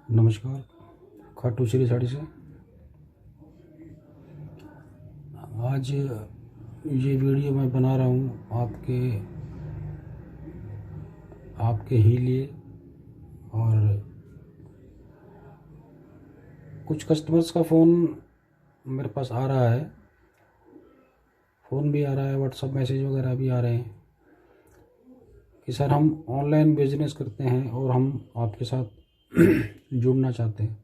नमस्कार। खाटू श्री साड़ी से आज ये वीडियो मैं बना रहा हूँ आपके ही लिए। और कुछ कस्टमर्स का फ़ोन मेरे पास आ रहा है, फ़ोन भी आ रहा है, व्हाट्सएप मैसेज वगैरह भी आ रहे हैं कि सर हम ऑनलाइन बिजनेस करते हैं और हम आपके साथ जुड़ना चाहते हैं।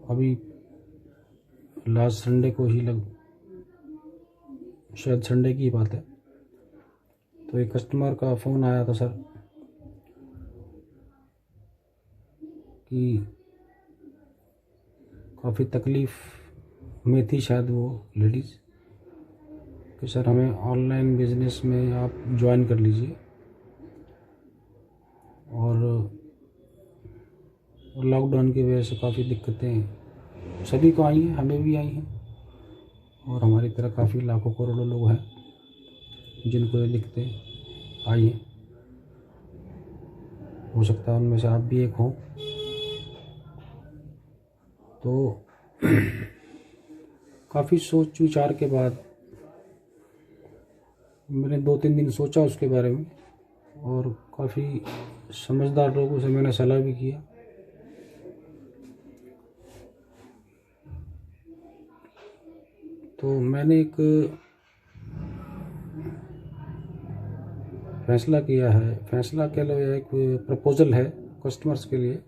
अभी लास्ट संडे को ही शायद संडे की बात है, तो एक कस्टमर का फ़ोन आया था सर कि काफ़ी तकलीफ़ में थी शायद वो लेडीज़, कि सर हमें ऑनलाइन बिजनेस में आप ज्वाइन कर लीजिए। और लॉकडाउन की वजह से काफ़ी दिक्कतें सभी को आई हैं, हमें भी आई हैं, और हमारी तरह काफ़ी लाखों करोड़ों लोग हैं जिनको ये दिक्कतें आई हैं। हो सकता है उनमें से आप भी एक हों। तो काफ़ी सोच विचार के बाद मैंने 2-3 दिन सोचा उसके बारे में, और काफ़ी समझदार लोगों से मैंने सलाह भी किया। तो मैंने एक फैसला किया है, फैसला कह लो या एक प्रपोज़ल है कस्टमर्स के लिए।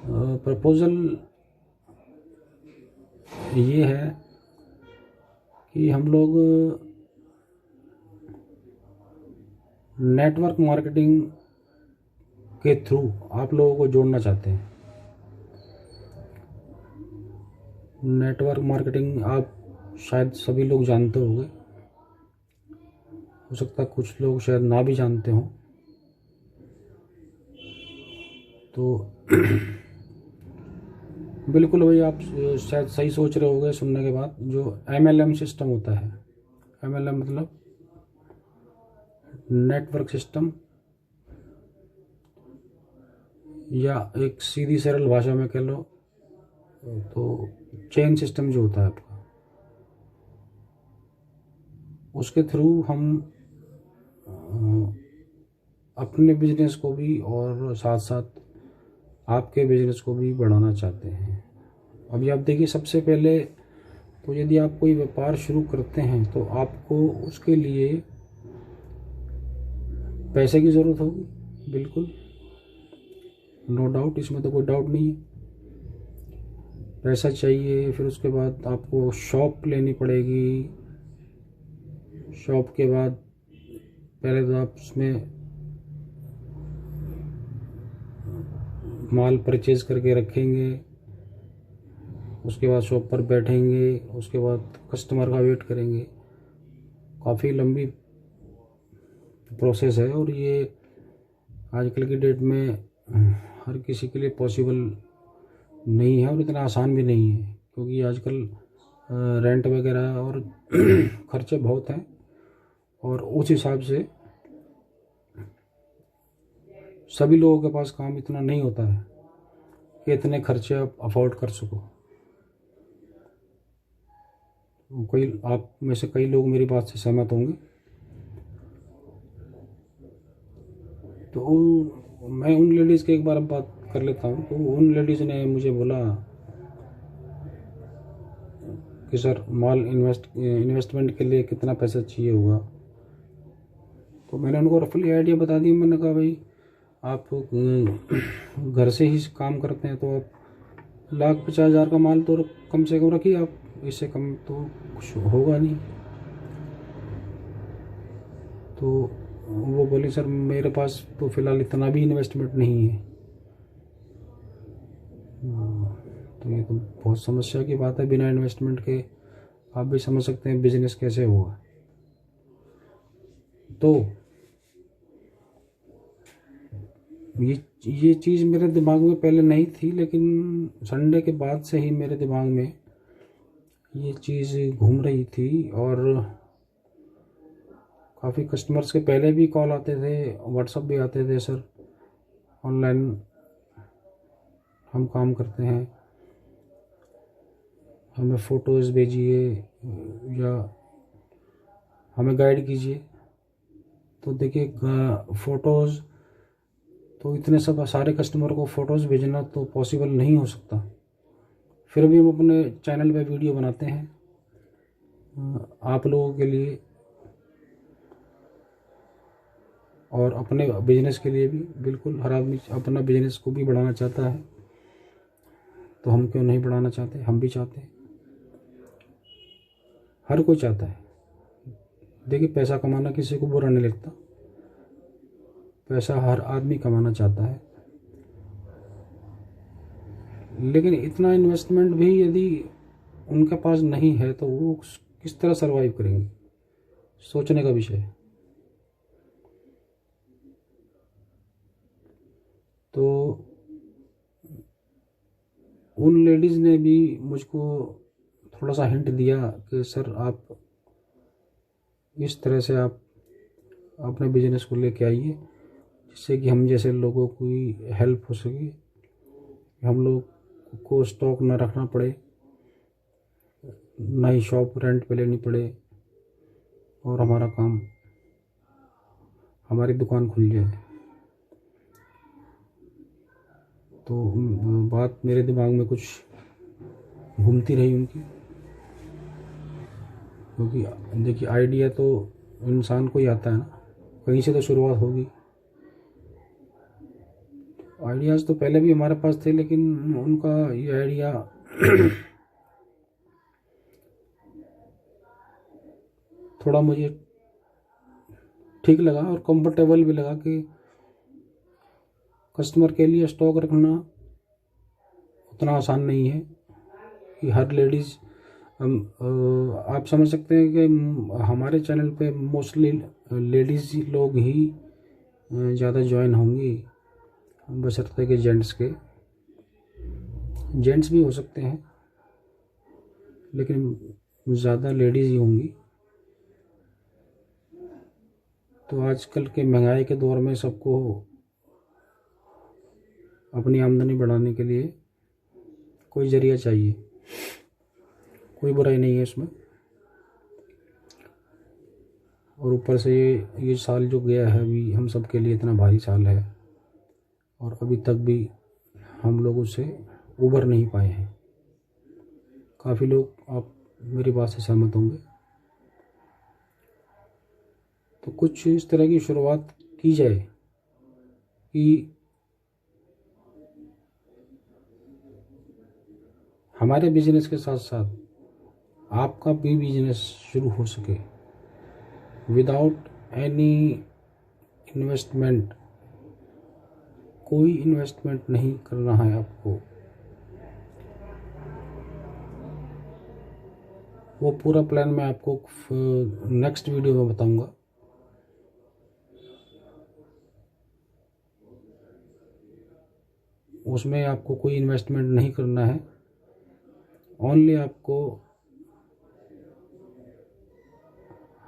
प्रपोज़ल ये है कि हम लोग नेटवर्क मार्केटिंग के थ्रू आप लोगों को जोड़ना चाहते हैं। नेटवर्क मार्केटिंग आप शायद सभी लोग जानते होंगे, हो सकता है कुछ लोग शायद ना भी जानते हों। तो बिल्कुल भाई, आप शायद सही सोच रहे होंगे सुनने के बाद। जो MLM सिस्टम होता है, MLM मतलब नेटवर्क सिस्टम, या एक सीधी सरल भाषा में कह लो तो चेन सिस्टम जो होता है आपका, उसके थ्रू हम अपने बिजनेस को भी और साथ साथ आपके बिजनेस को भी बढ़ाना चाहते हैं। अभी आप देखिए, सबसे पहले तो यदि आप कोई व्यापार शुरू करते हैं तो आपको उसके लिए पैसे की ज़रूरत होगी, बिल्कुल नो डाउट, इसमें तो कोई डाउट नहीं है। पैसा चाहिए, फिर उसके बाद आपको शॉप लेनी पड़ेगी। शॉप के बाद पहले तो आप उसमें माल परचेज करके रखेंगे, उसके बाद शॉप पर बैठेंगे, उसके बाद कस्टमर का वेट करेंगे। काफ़ी लंबी प्रोसेस है, और ये आजकल की डेट में हर किसी के लिए पॉसिबल नहीं है, और इतना आसान भी नहीं है, क्योंकि आजकल रेंट वगैरह और खर्चे बहुत हैं, और उस हिसाब से सभी लोगों के पास काम इतना नहीं होता है कि इतने खर्चे आप अफोर्ड कर सको। कोई आप में से कई लोग मेरी बात से सहमत होंगे। तो मैं उन लेडीज़ की एक बार अब बात कर लेता हूँ। तो उन लेडीज़ ने मुझे बोला कि सर इन्वेस्टमेंट के लिए कितना पैसा चाहिए होगा। तो मैंने उनको रफली आइडिया बता दी। मैंने कहा भाई, आप घर से ही काम करते हैं तो आप 1,50,000 का माल तो कम से कम रखिए, आप इससे कम तो कुछ होगा नहीं। तो वो बोली सर मेरे पास तो फ़िलहाल इतना भी इन्वेस्टमेंट नहीं है। तो ये तो बहुत समस्या की बात है। बिना इन्वेस्टमेंट के आप भी समझ सकते हैं बिजनेस कैसे होगा। तो ये चीज़ मेरे दिमाग में पहले नहीं थी, लेकिन संडे के बाद से ही मेरे दिमाग में ये चीज़ घूम रही थी, और काफ़ी कस्टमर्स के पहले भी कॉल आते थे, व्हाट्सअप भी आते थे, सर ऑनलाइन हम काम करते हैं, हमें फ़ोटोज़ भेजिए या हमें गाइड कीजिए। तो देखिए फ़ोटोज़ तो इतने सब सारे कस्टमर को फ़ोटोज़ भेजना तो पॉसिबल नहीं हो सकता। फिर भी हम अपने चैनल पे वीडियो बनाते हैं आप लोगों के लिए और अपने बिजनेस के लिए भी। बिल्कुल, हर आदमी अपना बिजनेस को भी बढ़ाना चाहता है, तो हम क्यों नहीं बढ़ाना चाहते, हम भी चाहते हैं, हर कोई चाहता है। देखिए पैसा कमाना किसी को बुरा नहीं लगता, पैसा हर आदमी कमाना चाहता है, लेकिन इतना इन्वेस्टमेंट भी यदि उनके पास नहीं है तो वो किस तरह सरवाइव करेंगे, सोचने का विषय है। तो उन लेडीज़ ने भी मुझको थोड़ा सा हिंट दिया कि सर आप इस तरह से आप अपने बिजनेस को लेके आइए जिससे कि हम जैसे लोगों की हेल्प हो सके, हम लोग को स्टॉक ना रखना पड़े, ना ही शॉप रेंट पे लेनी पड़े और हमारा काम, हमारी दुकान खुल जाए। तो बात मेरे दिमाग में कुछ घूमती रही उनकी, क्योंकि देखिए आइडिया तो इंसान को ही आता है ना, कहीं से तो शुरुआत होगी। आइडियाज़ तो पहले भी हमारे पास थे, लेकिन उनका ये आइडिया थोड़ा मुझे ठीक लगा और कंफर्टेबल भी लगा कि कस्टमर के लिए स्टॉक रखना उतना आसान नहीं है कि हर लेडीज़ आप समझ सकते हैं कि हमारे चैनल पे मोस्टली लेडीज़ लोग ही ज़्यादा ज्वाइन होंगी, बशर्ते कि जेंट्स भी हो सकते हैं, लेकिन ज़्यादा लेडीज़ ही होंगी। तो आजकल के महंगाई के दौर में सबको अपनी आमदनी बढ़ाने के लिए कोई ज़रिया चाहिए, कोई बुराई नहीं है इसमें। और ऊपर से ये साल जो गया है अभी हम सब के लिए इतना भारी साल है और अभी तक भी हम लोग उससे उबर नहीं पाए हैं। काफ़ी लोग आप मेरी बात से सहमत होंगे। तो कुछ इस तरह की शुरुआत की जाए कि हमारे बिजनेस के साथ साथ आपका भी बिजनेस शुरू हो सके विदाउट एनी इन्वेस्टमेंट। कोई इन्वेस्टमेंट नहीं करना है आपको, वो पूरा प्लान मैं आपको नेक्स्ट वीडियो में बताऊंगा। उसमें आपको कोई इन्वेस्टमेंट नहीं करना है, ओनली आपको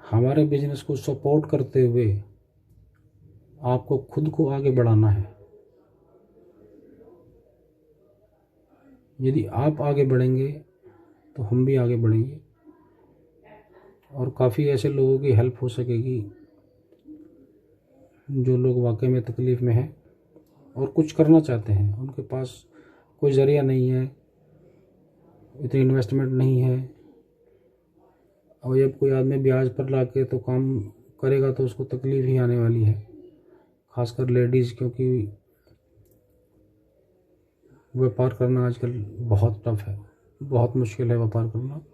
हमारे बिजनेस को सपोर्ट करते हुए आपको खुद को आगे बढ़ाना है। यदि आप आगे बढ़ेंगे तो हम भी आगे बढ़ेंगे और काफ़ी ऐसे लोगों की हेल्प हो सकेगी जो लोग वाकई में तकलीफ़ में हैं और कुछ करना चाहते हैं, उनके पास कोई ज़रिया नहीं है, इतनी इन्वेस्टमेंट नहीं है। और जब कोई आदमी ब्याज पर ला के तो काम करेगा तो उसको तकलीफ़ ही आने वाली है, ख़ासकर लेडीज़, क्योंकि व्यापार करना आजकल बहुत टफ है, बहुत मुश्किल है व्यापार करना।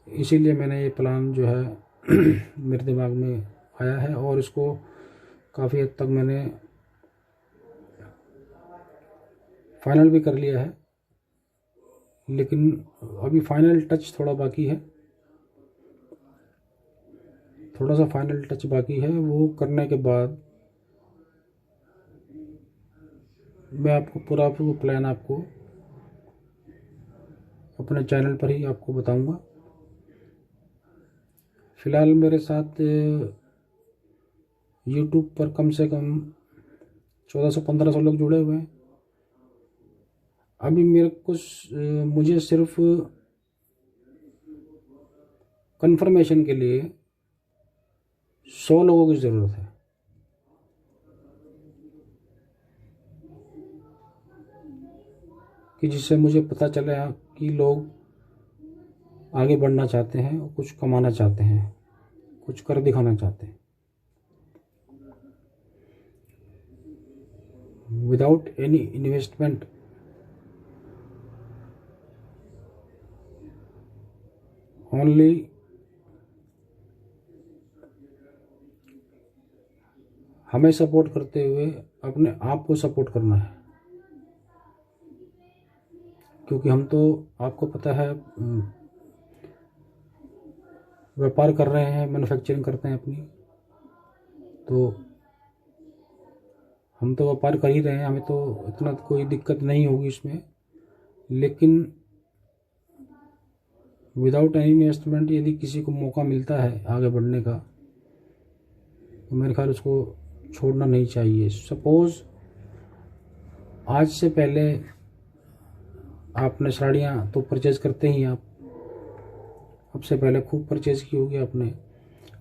इसीलिए मैंने ये प्लान जो है मेरे दिमाग में आया है और इसको काफ़ी हद तक मैंने फाइनल भी कर लिया है, लेकिन अभी फाइनल टच थोड़ा बाकी है, थोड़ा सा फाइनल टच बाकी है। वो करने के बाद मैं आपको पूरा प्लान आपको अपने चैनल पर ही आपको बताऊंगा। फ़िलहाल मेरे साथ यूट्यूब पर कम से कम 1400-1500 लोग जुड़े हुए हैं। अभी मुझे सिर्फ कंफर्मेशन के लिए 100 लोगों की ज़रूरत है। कि जिससे मुझे पता चले कि लोग आगे बढ़ना चाहते हैं और कुछ कमाना चाहते हैं, कुछ कर दिखाना चाहते हैं। विदाउट एनी इन्वेस्टमेंट ओनली हमें सपोर्ट करते हुए अपने आप को सपोर्ट करना है। क्योंकि हम तो आपको पता है व्यापार कर रहे हैं, मैन्युफैक्चरिंग करते हैं अपनी, तो हम तो व्यापार कर ही रहे हैं, हमें तो इतना कोई दिक्कत नहीं होगी इसमें। लेकिन विदाउट एनी इन्वेस्टमेंट यदि किसी को मौका मिलता है आगे बढ़ने का, तो मेरे ख्याल उसको छोड़ना नहीं चाहिए। सपोज़ आज से पहले आपने साड़ियाँ तो परचेज़ करते ही आप, अब से पहले खूब परचेज़ की होगी आपने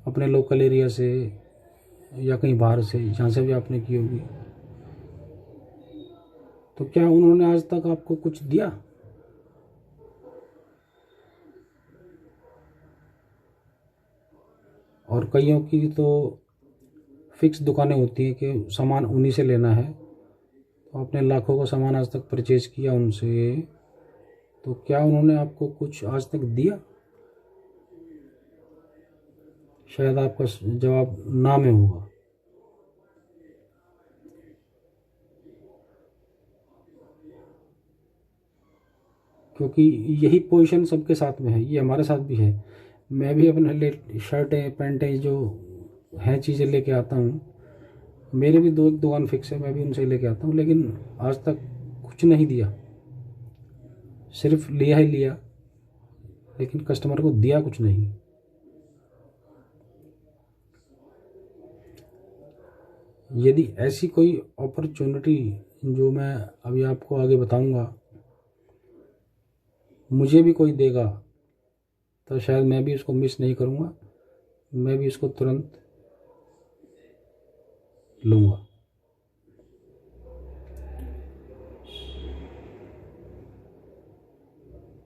अपने लोकल एरिया से या कहीं बाहर से, जहाँ से भी आपने की होगी। तो क्या उन्होंने आज तक आपको कुछ दिया? और कईयों की तो फिक्स दुकानें होती हैं कि सामान उन्हीं से लेना है। तो आपने लाखों का सामान आज तक परचेज़ किया उनसे, तो क्या उन्होंने आपको कुछ आज तक दिया? शायद आपका जवाब ना में होगा। क्योंकि यही पोजीशन सबके साथ में है, ये हमारे साथ भी है। मैं भी अपने शर्टें पैंटें जो हैं चीज़ें लेके आता हूँ। मेरे भी एक दुकान फिक्स है, मैं भी उनसे लेके आता हूँ, लेकिन आज तक कुछ नहीं दिया। सिर्फ लिया ही लिया, लेकिन कस्टमर को दिया कुछ नहीं। यदि ऐसी कोई अपॉर्चुनिटी जो मैं अभी आपको आगे बताऊंगा मुझे भी कोई देगा, तो शायद मैं भी उसको मिस नहीं करूंगा, मैं भी इसको तुरंत लूँगा।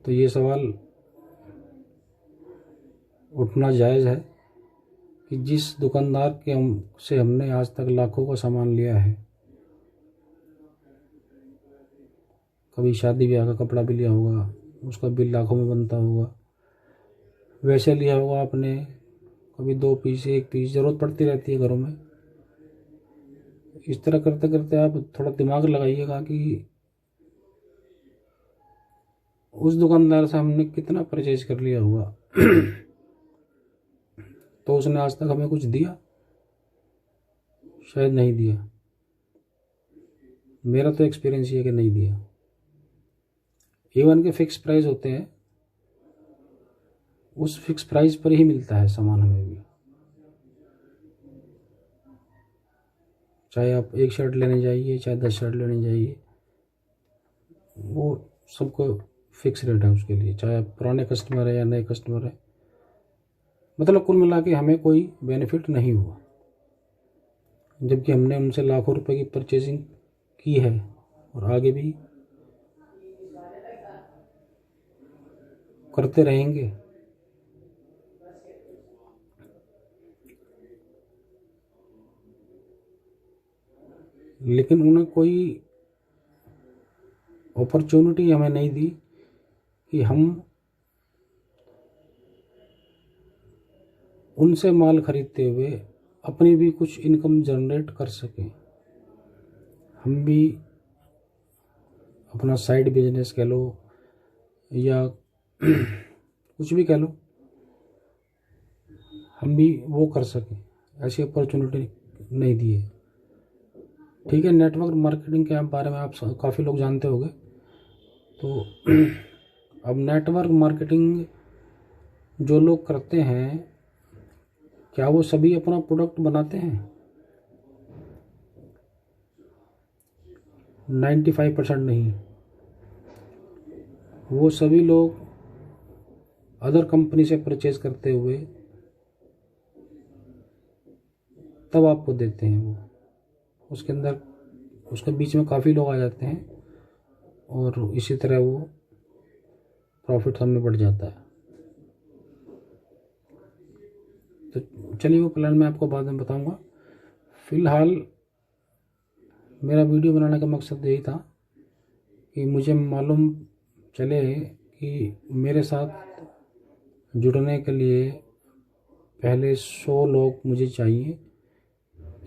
तो ये सवाल उठना जायज़ है कि जिस दुकानदार के से हमने आज तक लाखों का सामान लिया है, कभी शादी ब्याह का कपड़ा भी लिया होगा, उसका बिल लाखों में बनता होगा, वैसे लिया होगा आपने कभी 2 पीस 1 पीस, ज़रूरत पड़ती रहती है घरों में। इस तरह करते करते आप थोड़ा दिमाग लगाइएगा कि उस दुकानदार से हमने कितना परचेज कर लिया होगा तो उसने आज तक हमें कुछ दिया? शायद नहीं दिया। मेरा तो एक्सपीरियंस ये है कि नहीं दिया। इवन के फिक्स प्राइस होते हैं, उस फिक्स प्राइस पर ही मिलता है सामान हमें भी। चाहे आप 1 शर्ट लेने जाइए, चाहे 10 शर्ट लेने जाइए, वो सबको फिक्स रेट है उसके लिए, चाहे आप पुराने कस्टमर है या नए कस्टमर है। मतलब कुल मिला के हमें कोई बेनिफिट नहीं हुआ, जबकि हमने उनसे लाखों रुपए की परचेजिंग की है और आगे भी करते रहेंगे। लेकिन उन्हें कोई अपॉर्चुनिटी हमें नहीं दी कि हम उनसे माल खरीदते हुए अपनी भी कुछ इनकम जनरेट कर सकें। हम भी अपना साइड बिजनेस कह लो या कुछ भी कह लो, हम भी वो कर सकें, ऐसी अपॉर्चुनिटी नहीं दी है। ठीक है, नेटवर्क मार्केटिंग के बारे में आप काफ़ी लोग जानते होंगे। तो अब नेटवर्क मार्केटिंग जो लोग करते हैं क्या वो सभी अपना प्रोडक्ट बनाते हैं? 95% नहीं। वो सभी लोग अदर कंपनी से परचेज करते हुए तब आपको देते हैं वो। उसके अंदर उसके बीच में काफ़ी लोग आ जाते हैं और इसी तरह वो प्रॉफिट सब में बढ़ जाता है। तो चलिए वो प्लान मैं आपको बाद में बताऊंगा। फ़िलहाल मेरा वीडियो बनाने का मकसद यही था कि मुझे मालूम चले कि मेरे साथ जुड़ने के लिए पहले 100 लोग मुझे चाहिए।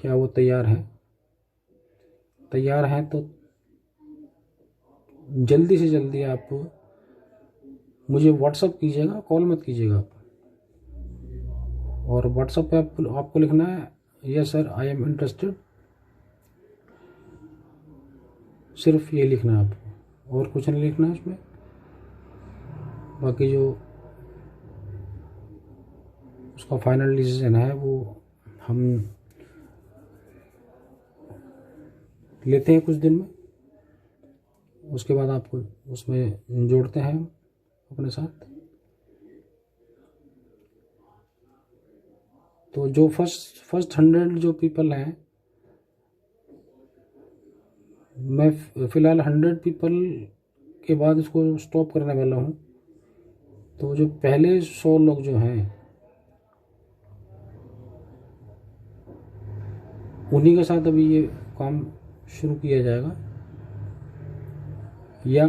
क्या वो तैयार हैं? तैयार हैं तो जल्दी से जल्दी आप मुझे व्हाट्सअप कीजिएगा, कॉल मत कीजिएगा। और व्हाट्सअप पे आपको लिखना है yes sir I am interested, सिर्फ ये लिखना है आपको, और कुछ नहीं लिखना है उसमें। बाकी जो उसका फाइनल डिसीजन है वो हम लेते हैं कुछ दिन में। उसके बाद आपको उसमें जोड़ते हैं अपने साथ। तो जो फर्स्ट 100 जो पीपल हैं, मैं फ़िलहाल 100 पीपल के बाद इसको स्टॉप करने वाला हूँ। तो जो पहले 100 लोग जो हैं उन्हीं के साथ अभी ये काम शुरू किया जाएगा, या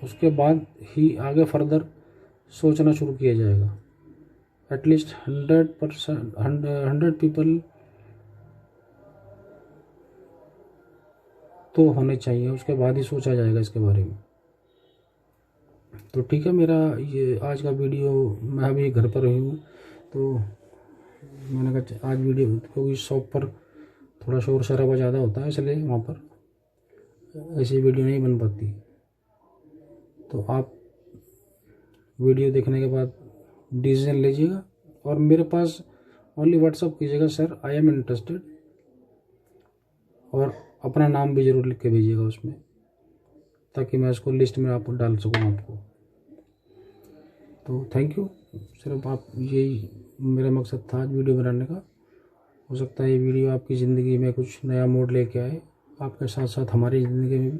उसके बाद ही आगे फर्दर सोचना शुरू किया जाएगा। एटलीस्ट 100 पीपल तो होने चाहिए, उसके बाद ही सोचा जाएगा इसके बारे में। तो ठीक है, मेरा ये आज का वीडियो, मैं अभी घर पर ही हूँ तो मैंने कहा आज वीडियो, क्योंकि शॉप पर थोड़ा शोर शराबा ज़्यादा होता है इसलिए वहाँ पर ऐसी वीडियो नहीं बन पाती। तो आप वीडियो देखने के बाद डिसीजन लीजिएगा और मेरे पास ओनली व्हाट्सअप कीजिएगा सर आई एम इंटरेस्टेड, और अपना नाम भी ज़रूर लिख के भेजिएगा उसमें, ताकि मैं उसको लिस्ट में आप डाल सकूँ आपको। तो थैंक यू। सिर्फ आप यही मेरा मकसद था आज वीडियो बनाने का। हो सकता है ये वीडियो आपकी ज़िंदगी में कुछ नया मोड़ लेके आए, आपके साथ साथ हमारी ज़िंदगी में भी,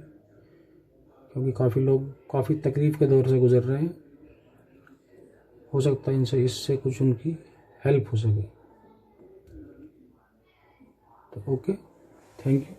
क्योंकि काफ़ी लोग काफ़ी तकलीफ़ के दौर से गुज़र रहे हैं। हो सकता है इससे कुछ उनकी हेल्प हो सके। तो ओके, थैंक यू।